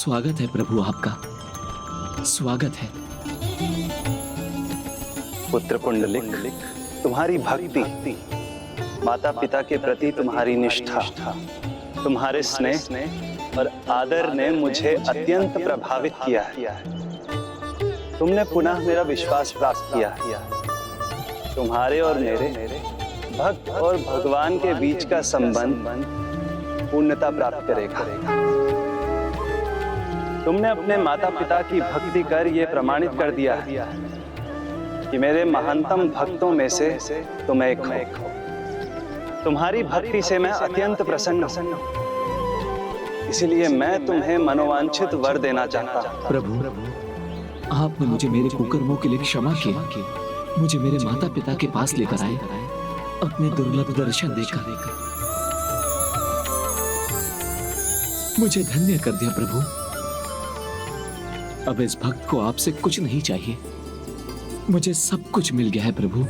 स्वागत है प्रभु आपका, स्वागत है। पुत्र पुंडलिक, तुम्हारी भक्ति, माता पिता के प्रति तुम्हारी निष्ठा, तुम्हारे स्नेह और आदर ने मुझे अत्यंत प्रभावित किया है। तुमने पुनः मेरा विश्वास प्राप्त किया है। तुम्हारे और मेरे भक्त और भगवान के बीच का संबंध पूर्णता प्राप्त करेगा। तुमने अपने माता पिता की भक्ति कर यह प्रमाणित कर दिया है कि मेरे महानतम भक्तों में से तुम एक हो। तुम्हारी भक्ति से मैं अत्यंत प्रसन्न हूं, इसलिए मैं तुम्हें मनोवांछित वर देना चाहता हूं। प्रभु, आपने मुझे मेरे कुकर्मों के लिए क्षमा किया, मुझे मेरे माता पिता के पास लेकर आए, अपने दुर्लभ दर्शन देकर मुझे धन्य कर दिया। प्रभु, अब इस भक्त को आपसे कुछ नहीं चाहिए, मुझे सब कुछ मिल गया है। प्रभु,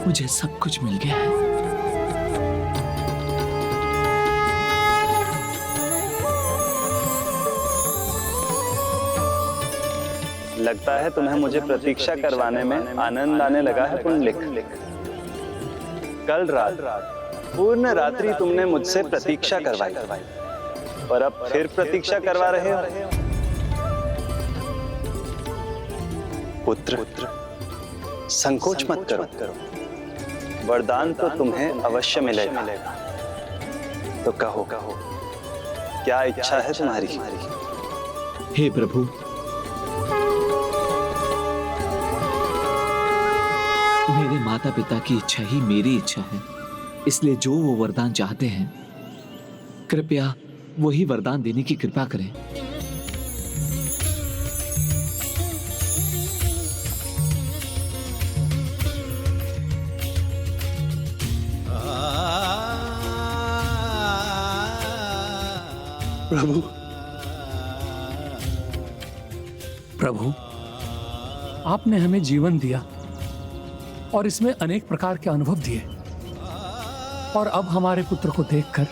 मुझे सब कुछ मिल गया है। लगता है तुम्हें मुझे प्रतीक्षा करवाने में आनंद आने लगा है पुंडलिक। कल रात पूर्ण रात्रि तुमने मुझसे प्रतीक्षा करवाई और अब फिर प्रतीक्षा करवा रहे हो। पुत्र, संकोच मत करो, वरदान तो तुम्हें अवश्य मिलेगा। तो कहो, क्या इच्छा है तुम्हारी? हे प्रभु, मेरे माता पिता की इच्छा ही मेरी इच्छा है, इसलिए जो वो वरदान चाहते हैं, कृपया वही वरदान देने की कृपा करें। प्रभु, आपने हमें जीवन दिया और इसमें अनेक प्रकार के अनुभव दिए, और अब हमारे पुत्र को देखकर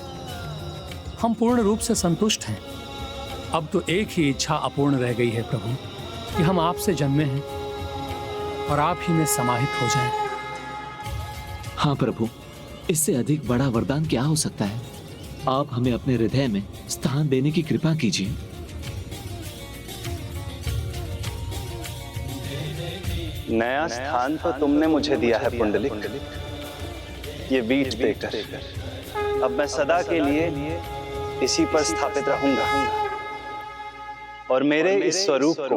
हम पूर्ण रूप से संतुष्ट हैं। अब तो एक ही इच्छा अपूर्ण रह गई है प्रभु, कि हम आपसे जन्मे हैं और आप ही में समाहित हो जाएं। हाँ प्रभु, इससे अधिक बड़ा वरदान क्या हो सकता है? आप हमें अपने हृदय में स्थान देने की कृपा कीजिए। नया स्थान तो तुमने मुझे दिया है पुंडलिक, ये वीट देकर अब मैं सदा के लिए इसी पर स्थापित रहूंगा, और मेरे इस स्वरूप को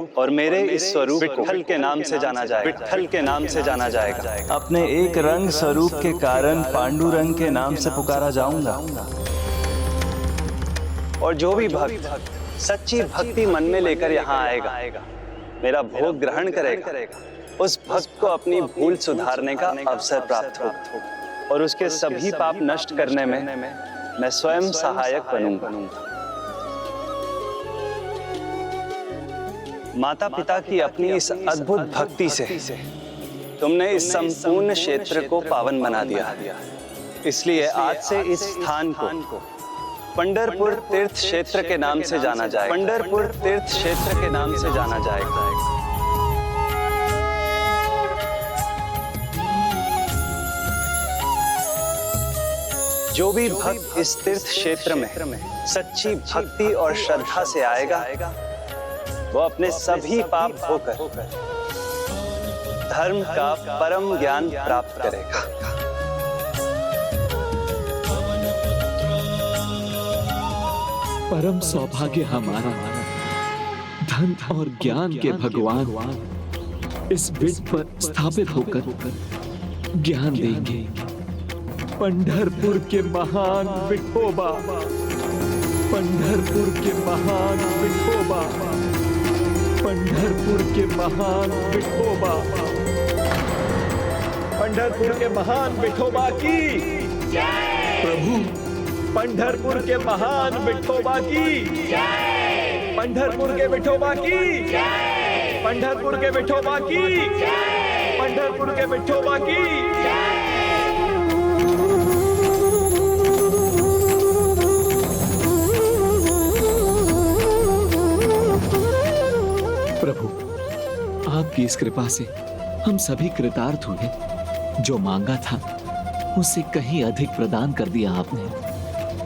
विट्ठल के नाम से जाना जाएगा। विट्ठल के नाम से जाना जाएगा। अपने एक रंग स्वरूप के कारण पांडुरंग के नाम से पुकारा जाऊंगा, और जो भी भक्त सच्ची भक्ति मन में लेकर यहाँ आएगा, मेरा भोग ग्रहण करेगा, उस भक्त को अपनी भूल सुधारने का अवसर प्राप्त होगा, और उसके सभी पाप नष्ट करने में मैं स्वयं सहायक बनूंगा। माता पिता की अपनी इस अद्भुत भक्ति से तुमने इस संपूर्ण क्षेत्र को पावन बना दिया, इसलिए आज से इस स्थान को पंढरपुर तीर्थ क्षेत्र के नाम से जाना जाएगा। पंढरपुर तीर्थ क्षेत्र के नाम से जाना जाएगा। जो भी भक्त इस तीर्थ क्षेत्र में सच्ची भक्ति और श्रद्धा से आएगा, वो अपने सभी पाप धोकर धर्म का परम ज्ञान प्राप्त करेगा। परम सौभाग्य हमारा, धन और ज्ञान के भगवान इस विट पर स्थापित होकर ज्ञान देंगे। पंढरपुर के महान विठोबा, पंढरपुर के महान विठोबा, पंढरपुर के महान विठोबा, पंढरपुर के महान विठोबा की जय। प्रभु, पंढरपुर के महान विठोबा की जय। पंढरपुर के विठोबा की जय। पंढरपुर के विठोबा की जय। पंढरपुर के विठोबा की जय। इस कृपा से हम सभी कृतार्थ हुए। जो मांगा था उससे कहीं अधिक प्रदान कर दिया आपने।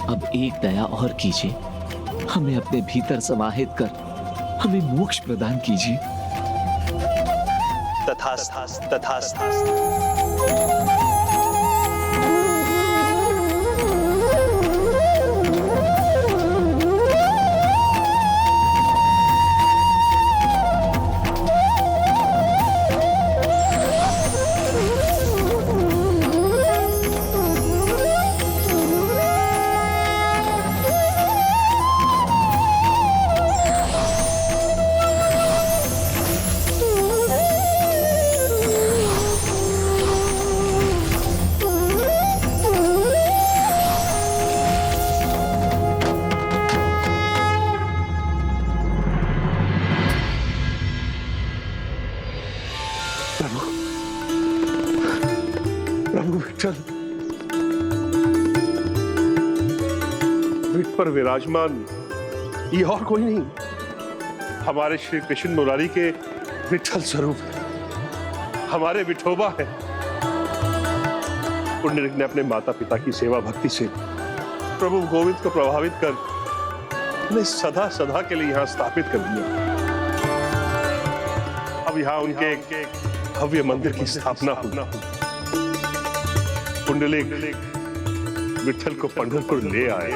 अब एक दया और कीजिए, हमें अपने भीतर समाहित कर हमें मोक्ष प्रदान कीजिए। तथास्तु तथास्तु। प्रभु विठ्ठल, पीठ पर विराजमान ये और कोई नहीं, हमारे श्री कृष्ण मुरारी के विठ्ठल स्वरूप है, हमारे विठोबा है। पुंडरीक ने अपने माता पिता की सेवा भक्ति से प्रभु गोविंद को प्रभावित कर उन्हें सदा सदा के लिए यहाँ स्थापित कर दिया। अब यहाँ उनके भव्य मंदिर की स्थापना होना। पुंडरीक विठ्ठल को पंढरपुर ले आए।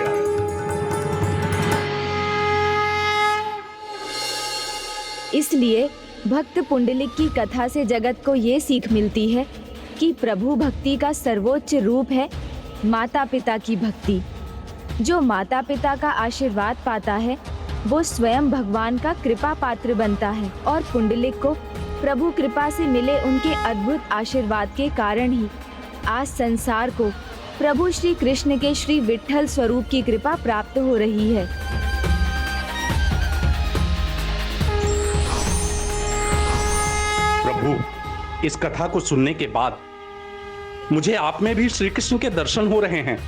इसलिए भक्त पुंडलिक की कथा से जगत को ये सीख मिलती है कि प्रभु भक्ति का सर्वोच्च रूप है माता पिता की भक्ति। जो माता पिता का आशीर्वाद पाता है वो स्वयं भगवान का कृपा पात्र बनता है, और पुंडलिक को प्रभु कृपा से मिले उनके अद्भुत आशीर्वाद के कारण ही आज संसार को प्रभु श्री कृष्ण के श्री विठ्ठल स्वरूप की कृपा प्राप्त हो रही है। प्रभु, इस कथा को सुनने के बाद मुझे आप में भी श्री कृष्ण के दर्शन हो रहे हैं।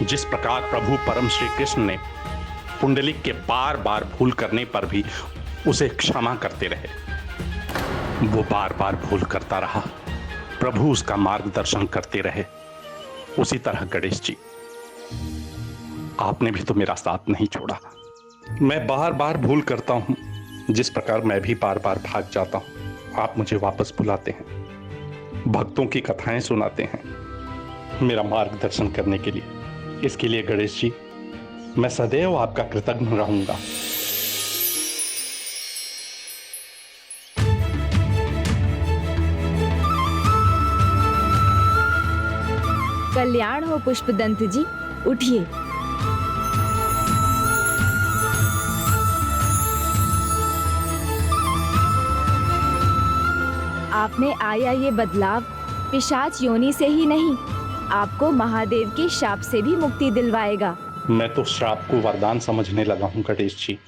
जिस प्रकार प्रभु परम श्री कृष्ण ने पुंडलिक के बार बार भूल करने पर भी उसे क्षमा करते रहे, वो बार बार भूल करता रहा, प्रभु उसका मार्गदर्शन करते रहे। उसी तरह गणेश जी, आपने भी तो मेरा साथ नहीं छोड़ा। मैं बार बार भूल करता हूं, जिस प्रकार मैं भी बार बार भाग जाता हूं, आप मुझे वापस बुलाते हैं, भक्तों की कथाएं सुनाते हैं मेरा मार्गदर्शन करने के लिए। इसके लिए गणेश जी, मैं सदैव आपका कृतज्ञ रहूंगा। कल्याण हो पुष्पदंत जी, उठिए। आपने आया ये बदलाव पिशाच योनि से ही नहीं, आपको महादेव के शाप से भी मुक्ति दिलवाएगा। मैं तो श्राप को वरदान समझने लगा हूं गणेश जी,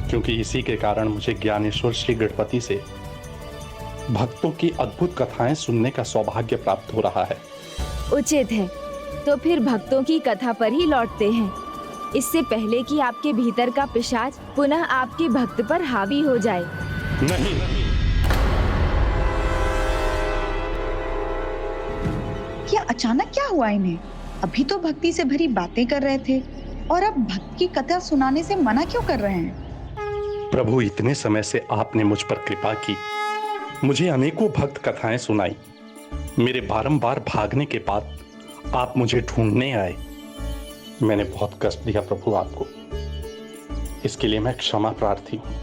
क्योंकि इसी के कारण मुझे ज्ञानेश्वर श्री गणपति से भक्तों की अद्भुत कथाएं सुनने का सौभाग्य प्राप्त हो रहा है। उचित है, तो फिर भक्तों की कथा पर ही लौटते हैं, इससे पहले कि आपके भीतर का पिशाच पुनः आपके भक्त पर हावी हो जाए। नहीं, क्या अचानक क्या हुआ इन्हें? अभी तो भक्ति से भरी बातें कर रहे थे और अब भक्त की कथा सुनाने से मना क्यों कर रहे हैं? प्रभु, इतने समय से आपने मुझ पर कृपा की, मुझे अनेकों भक्त कथाएं सुनाई। मेरे बारंबार भागने के बाद आप मुझे ढूंढने आए। मैंने बहुत कष्ट दिया प्रभु आपको, इसके लिए मैं क्षमा प्रार्थी हूं।